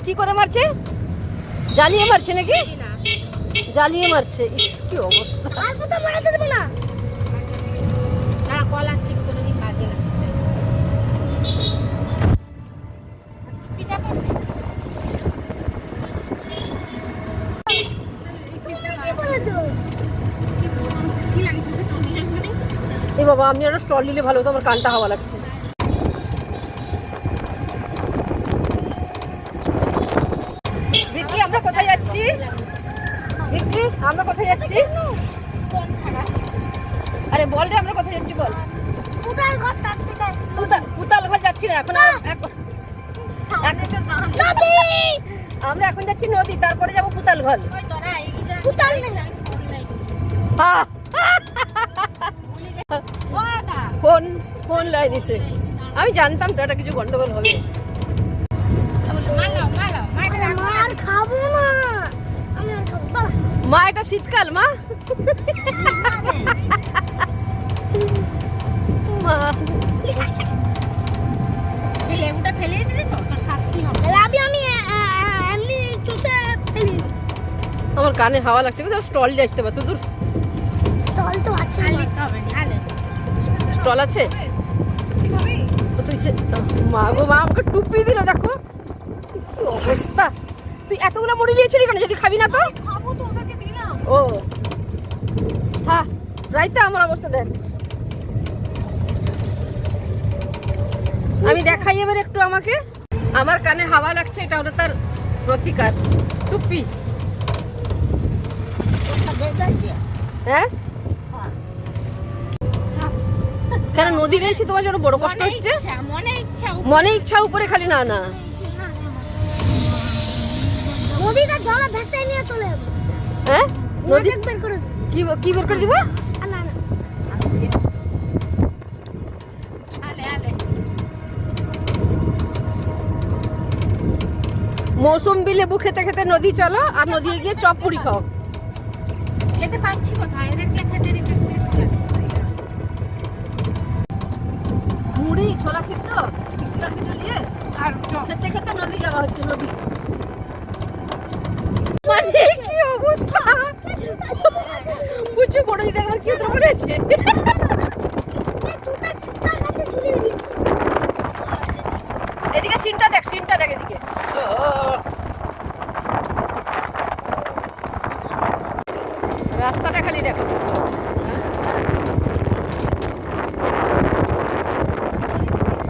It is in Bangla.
কি করে মারছে? জ্বালিয়ে মারছে নাকি? জ্বালিয়ে মারছে। ইস কি অবস্থা। আর কোথাও মারাতে দেবে না। তারা কলা ঠিক করে দিন, বাজে লাগছে। পিঠা করবে। এ বাবা, আমি একটা স্টল নিলে ভালো হতো, আমার কানটা হাওয়া লাগছে। ভিকি, আমরা কোথায় যাচ্ছি? ভিকি, আমরা কোথায় যাচ্ছি? কোন ছাড়া? আরে বল রে, আমরা কোথায় যাচ্ছি বল। পুতাল ঘর তার থেকে পুতাল ঘর যাচ্ছি না এখন। নদী। আমরা এখন যাচ্ছি নদী, তারপরে যাবো পুতাল ঘর। ওই তোরা এগিয়ে যা। পুতাল নেই, ফোন লাইন। ও দা ফোন লাই দিছে। আমি জানতাম তো এটা কিছু গন্ডগোল হবে। মার খাবো না আমি, আর খাবো না। মা, এটা শীতকাল মা। মা, এই লেবুটা ফেলে দিলি তো তোর শাস্তি হবে। লাবি আমি এমনি চুষে ফেলি। আমার কানে হাওয়া লাগছে। কোথাও স্টল যাইতে পারতো তোর? স্টল তো আছে, লিখতে হবে না। আলে স্টল আছে ঠিক হবে। তো তুই মা গো মা, আমাকে টুপি দিল দেখো কি অবস্থা। তুই এতগুলো মুড়ি নিয়েছিলি কেন যদি খাবি না তো? খাবো তো, ওদেরকে দিলাম। ও হ্যাঁ, রাইতে আমার অবস্থা দেখ। আমি দেখাই এবার একটু আমাকে। আমার কানে হাওয়া লাগছে, এটা হলো তার প্রতিকার। টুপি। হ্যাঁ কেন নদী রয়েছি তোমার জন্য বড় কষ্ট হচ্ছে? মনে ইচ্ছা উপরে খালি না না। নদীটা জলে ভেসে নিয়ে চলে যাবে। হ্যাঁ নদী বের করে দেব। কি বের করে দিব? না না আলে মৌসুম্বি লেবু খেতে খেতে নদী চলো, আর নদী গিয়ে চপ পুরি খাও। খেতে পাচ্ছি কোথায়? এদেরকে খেতে দিতে মুড়ি ছোলা সিদ্ধ চিকচিকার ভিতরে দিয়ে আর খেতে খেতে নদী যাওয়া হচ্ছে। নদী মানে কি অবস্থা। পুচু বড় দিদি একবার কি উত্তর করেছে। এদিকে সিনটা দেখ এদিকে। রাস্তাটা খালি দেখো তো।